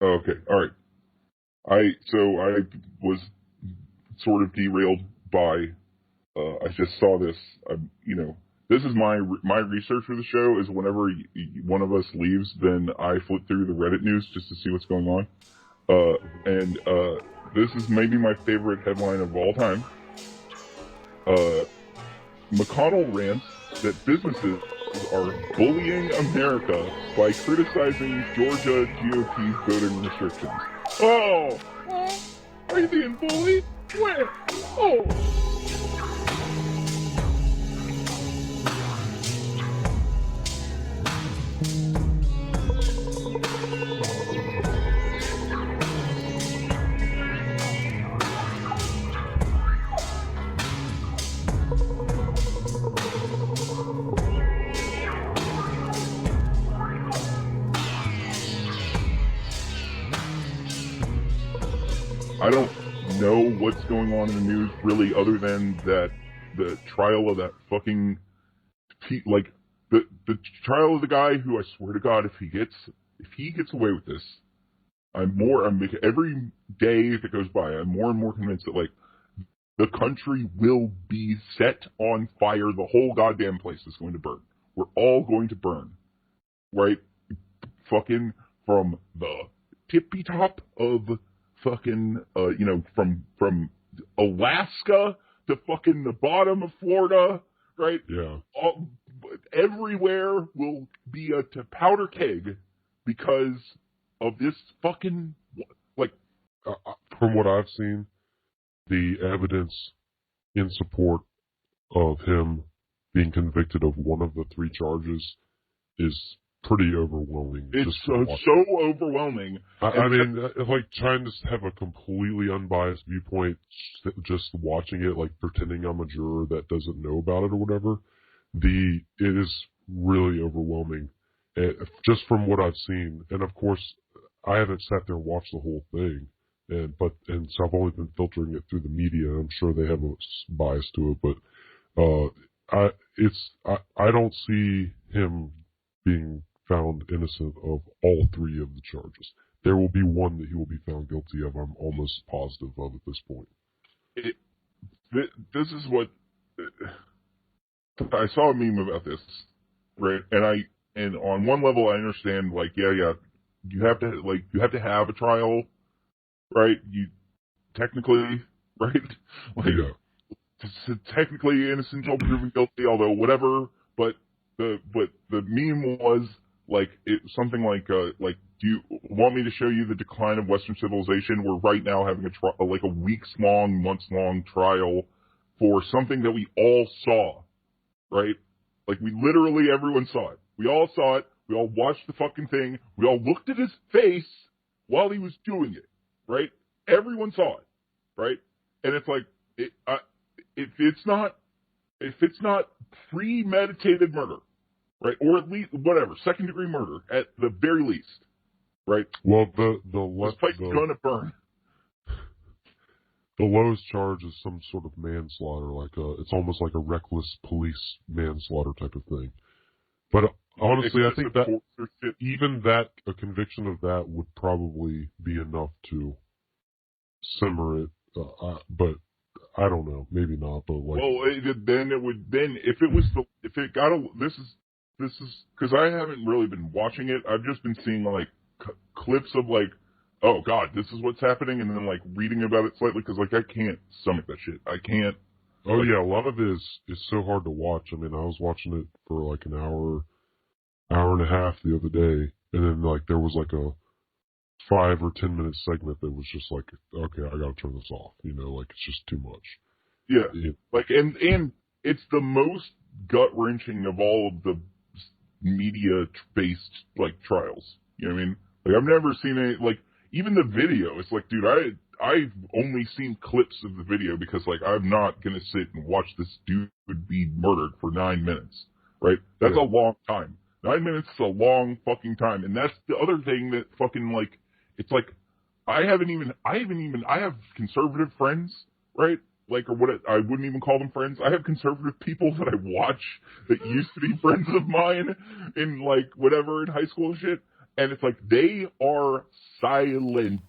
Okay, all right. I was sort of derailed by. I just saw this. This is my research for the show. Is whenever one of us leaves, then I flip through the Reddit news just to see what's going on. And this is maybe my favorite headline of all time. McConnell rants that businesses are bullying America by criticizing Georgia GOP's voting restrictions. Oh, are you being bullied? Where? Oh. I don't know what's going on in the news really, other than that the trial of that fucking the trial of the guy who I swear to God, if he gets away with this, every day that goes by, I'm more and more convinced that like the country will be set on fire. The whole goddamn place is going to burn. We're all going to burn, right? Fucking from the tippy top of fucking, from Alaska to fucking the bottom of Florida, right? Yeah. Everywhere will be a powder keg because of this fucking, like. From what I've seen, the evidence in support of him being convicted of one of the 3 charges is pretty overwhelming. It's so overwhelming. I mean, like trying to have a completely unbiased viewpoint, just watching it, like pretending I'm a juror that doesn't know about it or whatever. It is really overwhelming, just from what I've seen. And of course, I haven't sat there and watched the whole thing, and so I've only been filtering it through the media. I'm sure they have a bias to it, but I don't see him being found innocent of all 3 of the charges. There will be one that he will be found guilty of. I'm almost positive of at this point. This is what I saw a meme about this, right? And on one level I understand, like, yeah, you have to have a trial, right? You technically, right? Like, yeah. Technically innocent until proven guilty, although whatever. But the meme was like something like, do you want me to show you the decline of Western civilization? We're right now having a weeks-long, months-long trial for something that we all saw, right? Like, we literally, everyone saw it. We all saw it. We all watched the fucking thing. We all looked at his face while he was doing it, right? Everyone saw it, right? And it's like, if it's not premeditated murder, right, or at least whatever, second degree murder at the very least, right? Well, this place is gonna burn. The lowest charge is some sort of manslaughter, it's almost like a reckless police manslaughter type of thing. But honestly, I think that even a conviction of that would probably be enough to simmer it. But I don't know, maybe not. But this is because I haven't really been watching it. I've just been seeing like clips of like, oh God, this is what's happening, and then like reading about it slightly because like I can't stomach that shit. I can't. Oh yeah, a lot of it is so hard to watch. I mean, I was watching it for like an hour and a half the other day, and then like there was like a 5 or 10 minute segment that was just like, okay, I gotta turn this off. Like it's just too much. Yeah. Like and it's the most gut wrenching of all of the media based like trials. You know what I mean? Like I've never seen it. Like even the video, it's like, dude, I've only seen clips of the video because like I'm not gonna sit and watch this dude be murdered for 9 minutes. Right? That's a long time. 9 minutes is a long fucking time, and that's the other thing that fucking like, it's like I have conservative friends, right? Like, or what I wouldn't even call them friends. I have conservative people that I watch that used to be friends of mine in like whatever in high school and shit. And it's like they are silent.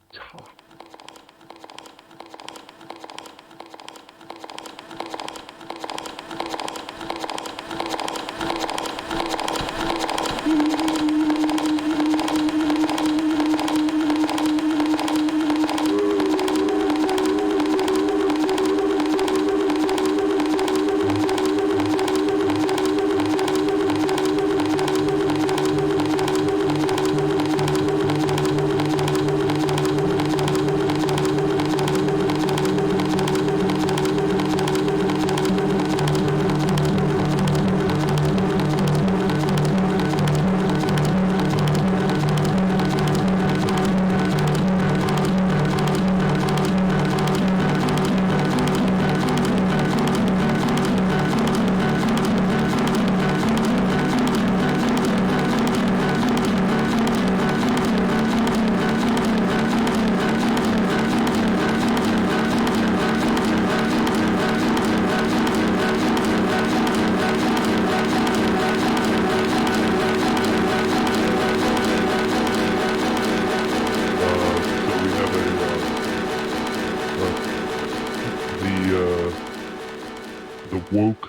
The woke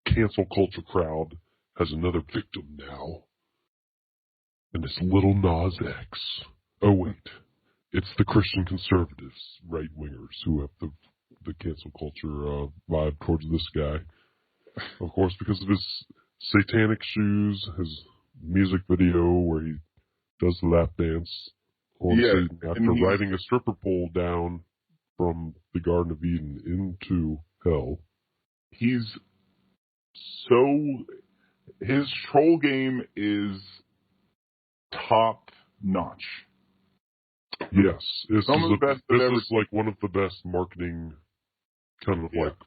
cancel culture crowd has another victim now, and it's Little Nas X. Oh wait, it's the Christian conservatives, right wingers, who have the cancel culture vibe towards this guy. Of course, because of his satanic shoes, his music video where he does the lap dance on Satan after riding a stripper pole down from the Garden of Eden into hell. His troll game is top notch. Yes, this Some of the best. This is like one of the best marketing kind of like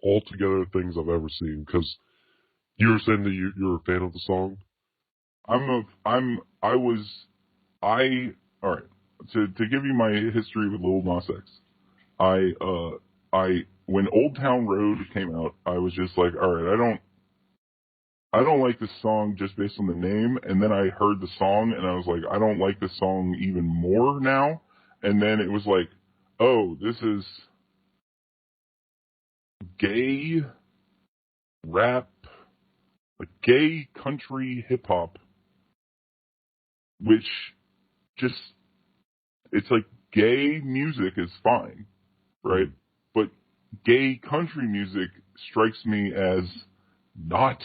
altogether things I've ever seen. Because you were saying that you're a fan of the song. All right. To give you my history with Lil Nas X, when Old Town Road came out, I was just like, all right, I don't like this song just based on the name. And then I heard the song and I was like, I don't like this song even more now. And then it was like, oh, this is gay rap, like gay country hip hop, which just, it's like gay music is fine, right? But gay country music strikes me as not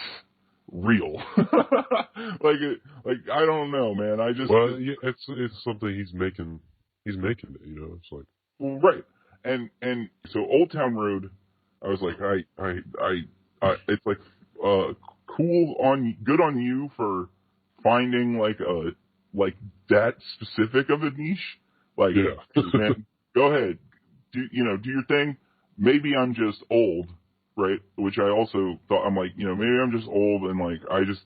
real. like I don't know, man. It's something he's making it, it's like, well, right. And so Old Town Road, I was like, it's like good on you for finding like that specific of a niche. Like, man, go ahead, do your thing. Maybe I'm just old, right? Which I also thought, I'm like, maybe I'm just old and like I just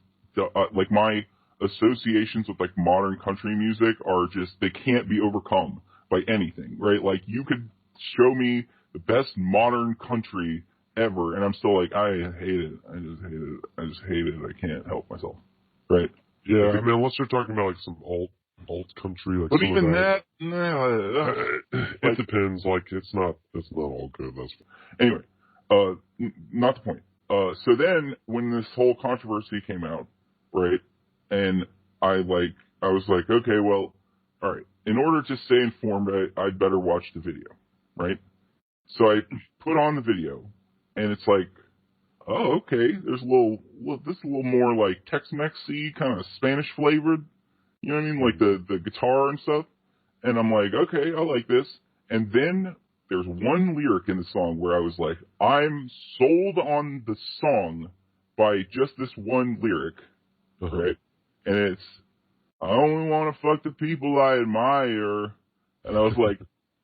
like my associations with like modern country music are just, they can't be overcome by anything, right? Like you could show me the best modern country ever and I'm still like, I hate it. I just hate it. I can't help myself, right? Yeah, I mean, unless you're talking about like some alt country, like. But even that, it depends. Like, it's not all good. That's anyway. Not the point. So then when this whole controversy came out, right, and I was like, okay, well, all right. In order to stay informed, I'd better watch the video, right? So I put on the video, and it's like, oh, okay. There's this is a little more like Tex-Mex-y, kind of Spanish flavored. You know what I mean? Like the guitar and stuff. And I'm like, okay, I like this. And then there's one lyric in the song where I was like, I'm sold on the song by just this one lyric, right? And it's, I only want to fuck the people I admire. And I was like,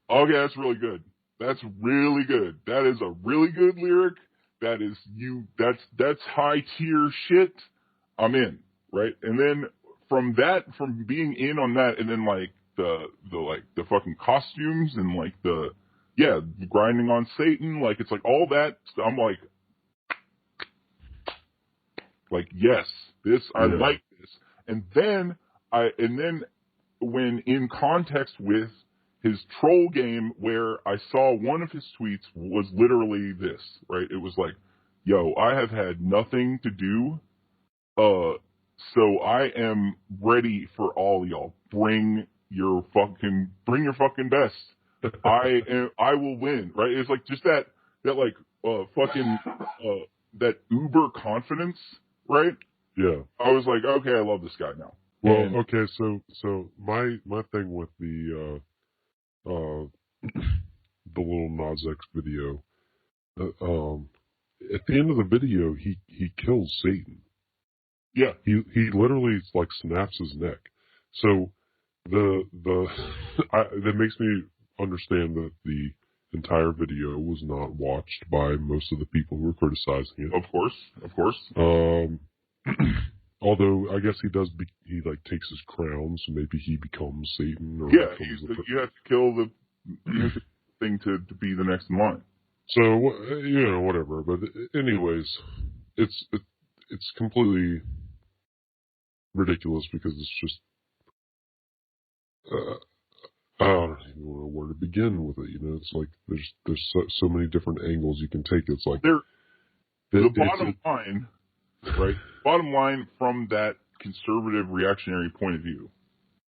okay, that's really good. That's really good. That is a really good lyric. That is that's high tier shit. I'm in, right? And then from being in on that, and then like the fucking costumes and like the grinding on Satan, like it's like all that. I'm like yes, I like this. And then when in context with his troll game, where I saw one of his tweets was literally this, right? It was like, yo, I have had nothing to do, so I am ready for all y'all. Bring your fucking best. I will win, right? It's like just that that uber confidence, right? Yeah. I was like, okay, I love this guy now. Well, okay, so my thing with the little Nas X video, at the end of the video, he kills Satan. Yeah. He literally like snaps his neck. So that makes me understand that the entire video was not watched by most of the people who were criticizing it. Of course. Although I guess he like takes his crown, so maybe he becomes Satan. Or you have to kill the thing to be the next in line. So whatever. But anyways, it's completely ridiculous because it's just I don't even know where to begin with it. It's like there's so many different angles you can take. It's like the bottom line, right? Bottom line from that conservative reactionary point of view,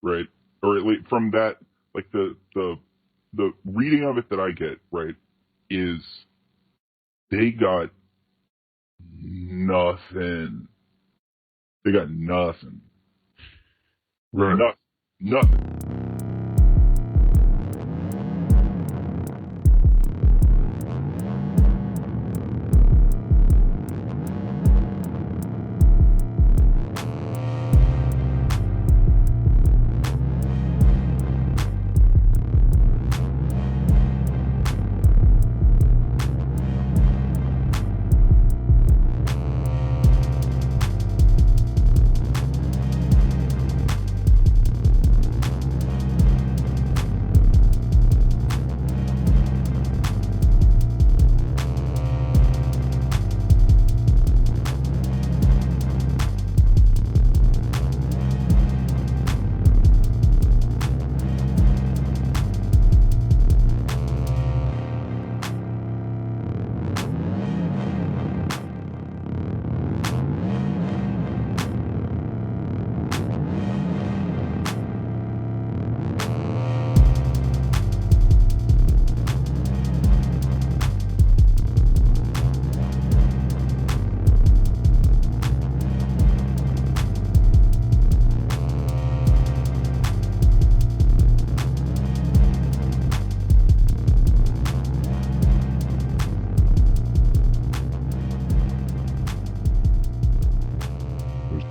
right? Or at least from that, like the reading of it that I get, right, is they got nothing. They got nothing. Right. Nothing.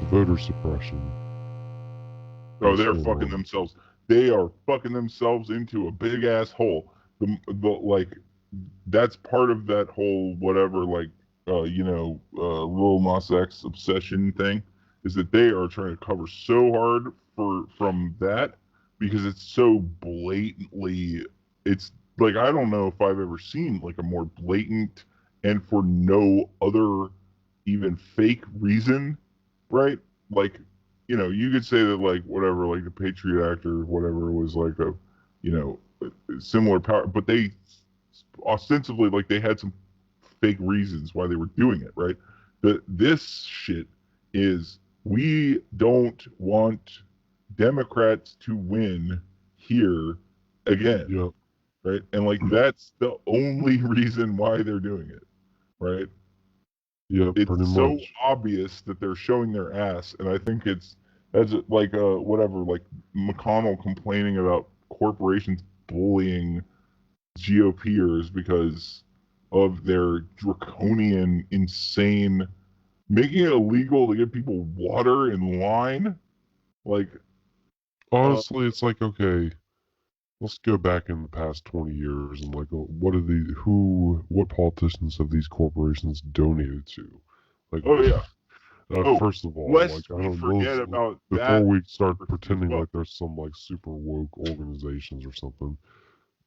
Voter suppression. Oh, they're fucking themselves. They are fucking themselves into a big ass hole. Like that's part of that whole whatever, like Lil Nas X obsession thing, is that they are trying to cover so hard from that because it's so blatantly. It's like I don't know if I've ever seen like a more blatant and for no other even fake reason, right? Like, you could say that like whatever, like the Patriot Act or whatever was like a, similar power, but they ostensibly like they had some fake reasons why they were doing it, right? This shit is we don't want Democrats to win here again, yep. Right? And like that's the only reason why they're doing it, right? Yeah, it's so obvious that they're showing their ass, and I think that's like whatever, like McConnell complaining about corporations bullying GOPers because of their draconian, insane, making it illegal to give people water in line. Like, honestly, it's like, okay, let's go back in the past 20 years and like, what politicians have these corporations donated to? Like, oh yeah. First of all, lest like, I we don't forget know about before that we start pretending like there's some like super woke organizations or something.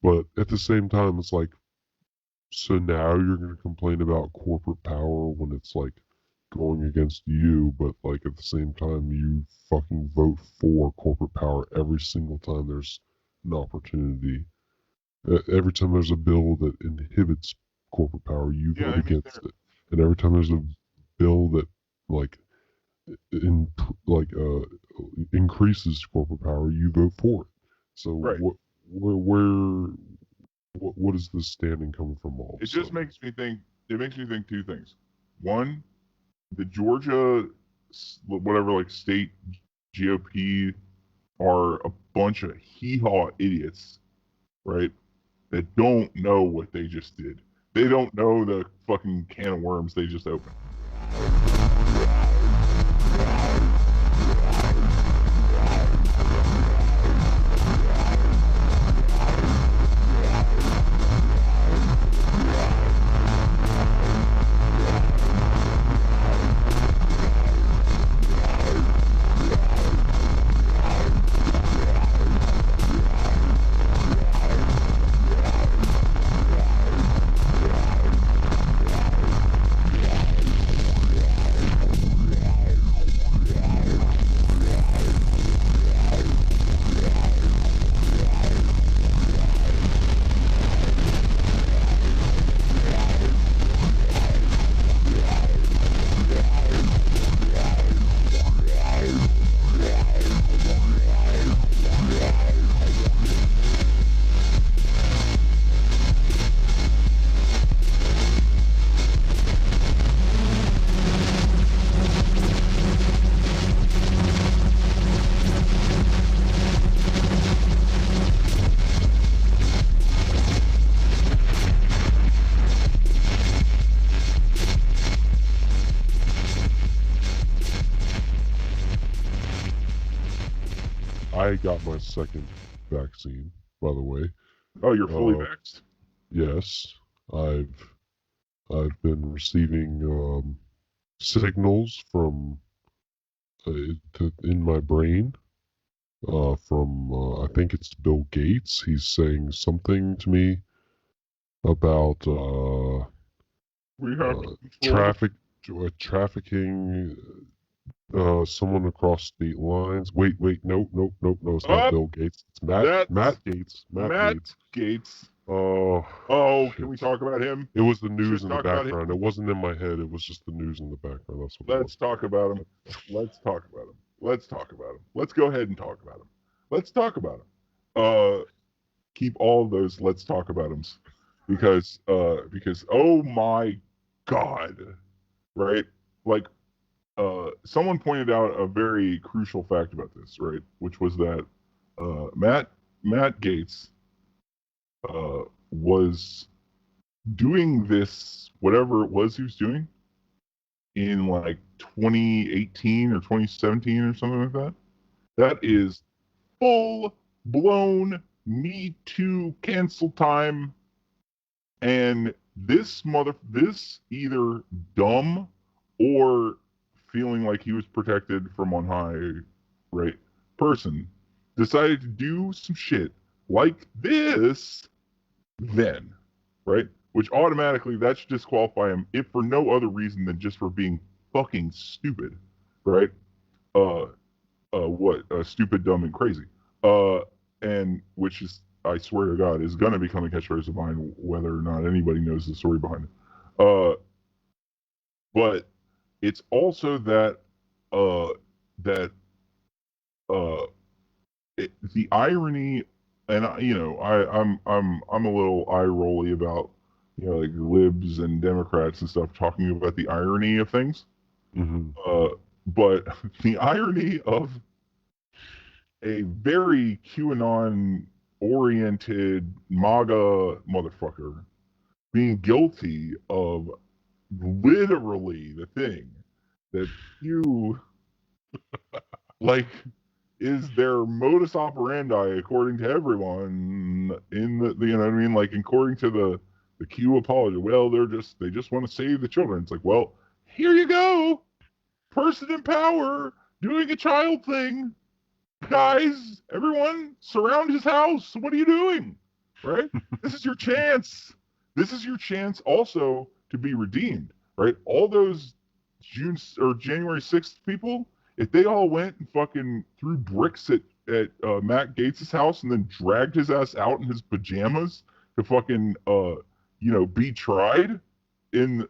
But at the same time, it's like, so now you're going to complain about corporate power when it's like going against you, but like at the same time, you fucking vote for corporate power every single time there's an opportunity. Every time there's a bill that inhibits corporate power, you Yeah, vote I mean, against it. And every time there's a bill that like in like increases corporate power, you vote for it. So right. what is this standing coming from all of It a just sudden? makes me think. It makes me think two things. One, the Georgia, whatever, like state GOP are a bunch of hee-haw idiots, right? That don't know what they just did. They don't know the fucking can of worms they just opened. I got my second vaccine, by the way. Oh, you're fully Uh, vaxxed? yes, I've been receiving signals from in my brain from I think it's Bill Gates. He's saying something to me about We have to control trafficking someone across state lines. Wait, nope. It's not up. Bill Gates. It's That's Matt Gaetz. Matt Gaetz. Oh, Oh, shit. can we talk about him? It was the We news should in the talk about him. background. It wasn't in my head. It was just the news in the background. That's what it Let's was. talk about him. Let's talk about him. Let's talk about him. Let's go ahead and talk about him. Let's talk about him. Keep all those let's talk about him because oh my god, right? Like someone pointed out a very crucial fact about this, right? Which was that Matt Gaetz was doing this, whatever it was he was doing, in like 2018 or 2017 or something like that. That is full blown Me Too cancel time. And this either dumb or feeling like he was protected from on high, right, person decided to do some shit like this then, right? Which automatically that should disqualify him, if for no other reason than just for being fucking stupid, right? Stupid, dumb, and crazy. And which is, I swear to God, is gonna become a catchphrase of mine, whether or not anybody knows the story behind it. But it's also that that the irony, and I'm a little eye rolly about like libs and Democrats and stuff talking about the irony of things. Mm-hmm. But the irony of a very QAnon oriented MAGA motherfucker being guilty of literally the thing that you like is their modus operandi according to everyone in the you know what I mean, like according to the Q apology. Well, they just want to save the children. It's like, well, here you go, person in power doing a child thing. Guys, everyone surround his house. What are you doing? Right? This is your chance. This is your chance also to be redeemed, right? All those January 6th people, if they all went and fucking threw bricks at Matt Gaetz' house and then dragged his ass out in his pajamas to fucking be tried in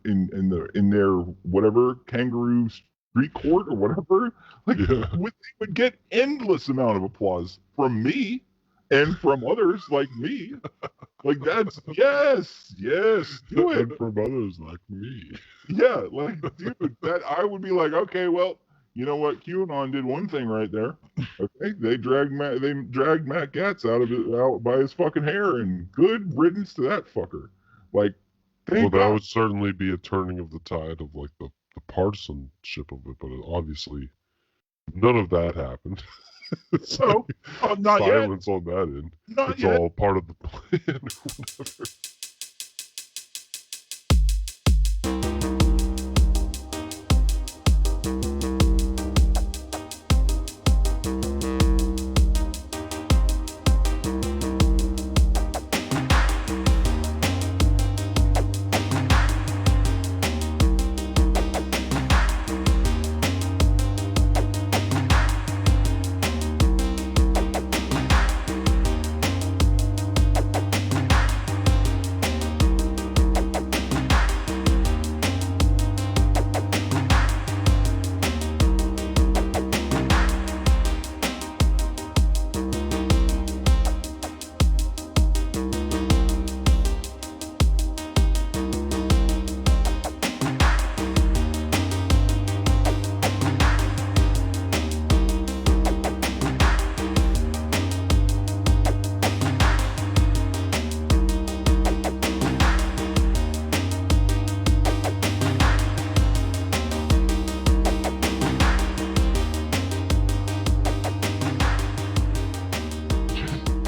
in their whatever kangaroo street court or whatever, like Yeah. they would get endless amount of applause from me and from others like me. Like that's yes, do it. And from others like me. Yeah, like dude, that I would be like, okay, well, you know what? QAnon did one thing right there. Okay, they dragged Matt Gaetz out by his fucking hair, and good riddance to that fucker. Like, Well, that would certainly be a turning of the tide of like the partisanship of it, but obviously none of that happened. So, not silence yet. on that end. Not it's yet. all part of the plan or whatever.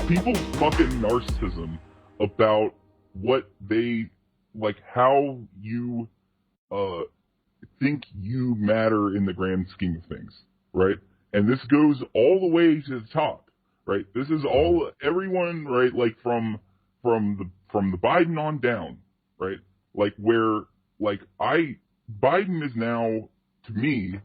People's fucking narcissism about what they like, how you think you matter in the grand scheme of things, right? And this goes all the way to the top, right? This is all everyone, right? Like from the Biden on down, right? Like where like Biden is now to me,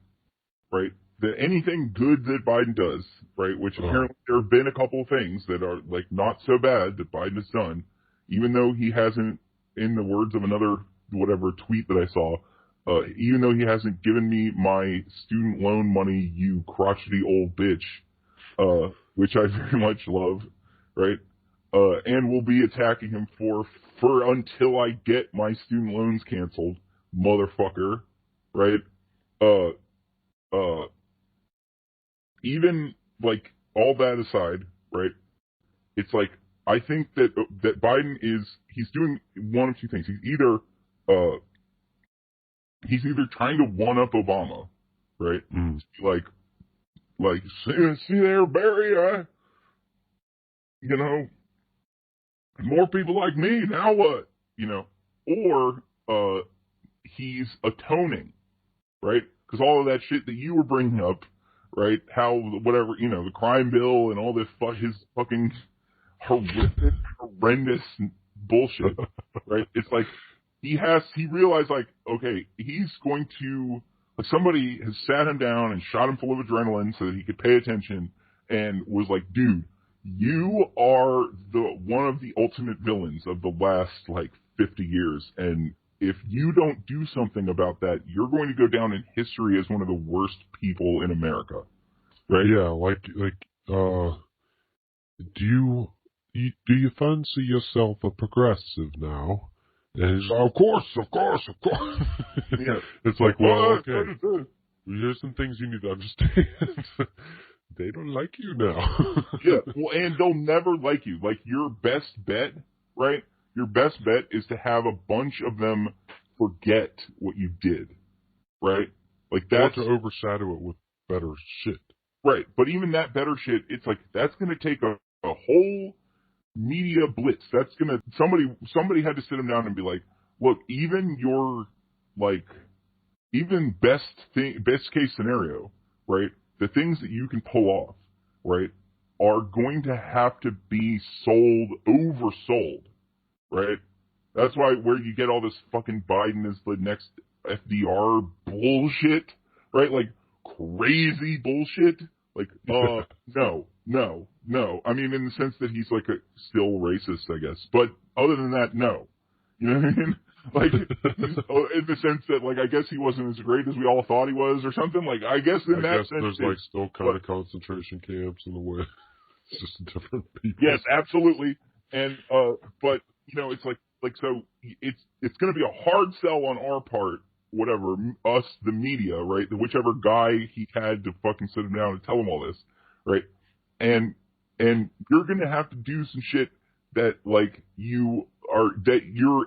right? That anything good that Biden does, right, which apparently there have been a couple of things that are like not so bad that Biden has done, even though he hasn't, in the words of another whatever tweet that I saw, even though he hasn't given me my student loan money, you crotchety old bitch, which I very much love, right? And will be attacking him for until I get my student loans canceled, motherfucker, right? Even like all that aside, right? It's like I think that Biden he's doing one of two things. He's either trying to one up Obama, right? Like see there, Barry, more people like me, now what? Or he's atoning, right? Because all of that shit that you were bringing up, right? How whatever, the crime bill and all this his fucking horrendous bullshit, right? It's like he realized like, okay, he's going to, like, somebody has sat him down and shot him full of adrenaline so that he could pay attention, and was like, dude, you are one of the ultimate villains of the last like 50 years, and if you don't do something about that, you're going to go down in history as one of the worst people in America, right? Yeah, do you fancy yourself a progressive now? And he's like, of course. Yeah. It's like, well, okay, here's some things you need to understand. They don't like you now. Yeah, well, and they'll never like you. Like, your best bet, right? Your best bet is to have a bunch of them forget what you did, right? Like, that's... Or to overshadow it with better shit. Right, but even that better shit, it's like, that's going to take a whole media blitz. That's going to... Somebody had to sit them down and be like, look, even your, like, even best case scenario, right? The things that you can pull off, right, are going to have to be oversold, right? That's why where you get all this fucking Biden is the next FDR bullshit, right? Like crazy bullshit. Like, no. I mean, in the sense that he's like still racist, I guess. But other than that, no. You know what I mean? Like, in the sense that, like, I guess he wasn't as great as we all thought he was, or something. Like, I guess in that sense, there's like still kind of concentration camps in a way. It's just different people. Yes, absolutely. And but you know, it's like so it's going to be a hard sell on our part, whatever us, the media, right? Whichever guy he had to fucking sit him down and tell him all this, right? And you're going to have to do some shit that like you're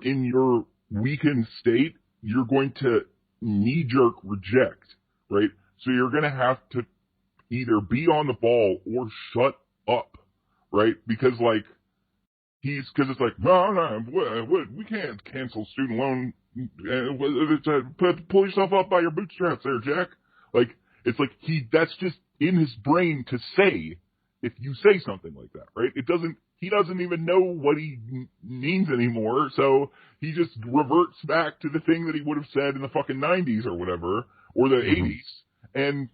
in your weakened state, you're going to knee-jerk reject, right? So you're going to have to either be on the ball or shut up, right? Because like because it's like, no, we can't cancel student loan. Pull yourself up by your bootstraps there, Jack. Like, it's like that's just in his brain to say if you say something like that, right? He doesn't even know what he means anymore, so he just reverts back to the thing that he would have said in the fucking 90s or whatever, or the 80s. And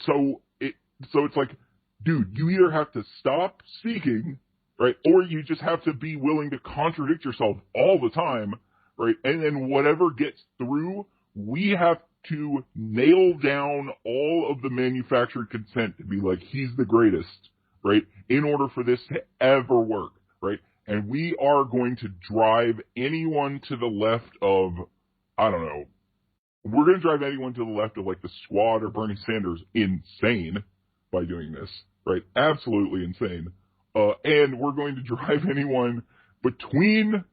so it's like, dude, you either have to stop speaking, right, or you just have to be willing to contradict yourself all the time, right? And then whatever gets through, we have to nail down all of the manufactured consent to be like, he's the greatest, right, in order for this to ever work, right? And we are going to drive anyone to the left of, I don't know, we're going to drive anyone to the left of like the Squad or Bernie Sanders insane by doing this, right? Absolutely insane. And we're going to drive anyone between,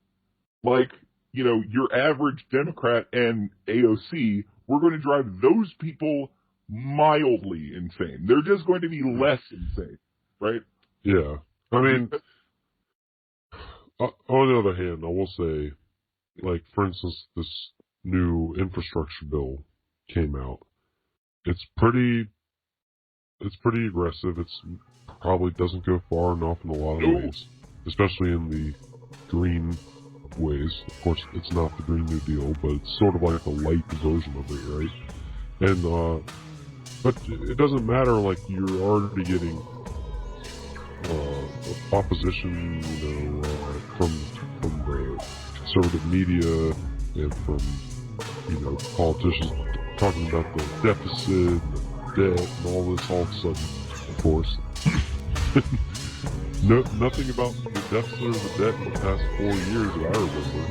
like, you know, your average Democrat and AOC. We're going to drive those people mildly insane. They're just going to be less insane, right? Yeah. I mean, on the other hand, I will say, like, for instance, this new infrastructure bill came out. It's pretty aggressive. It's probably doesn't go far enough in a lot of ways, especially in the green ways. Of course, it's not the Green New Deal, but it's sort of like a light version of it, right? And but it doesn't matter. Like, you're already getting opposition, you know, from the conservative media and from, you know, politicians talking about the deficit and the debt and all this all of a sudden, of course. Nothing about the deficit or the debt in the past 4 years that I remember.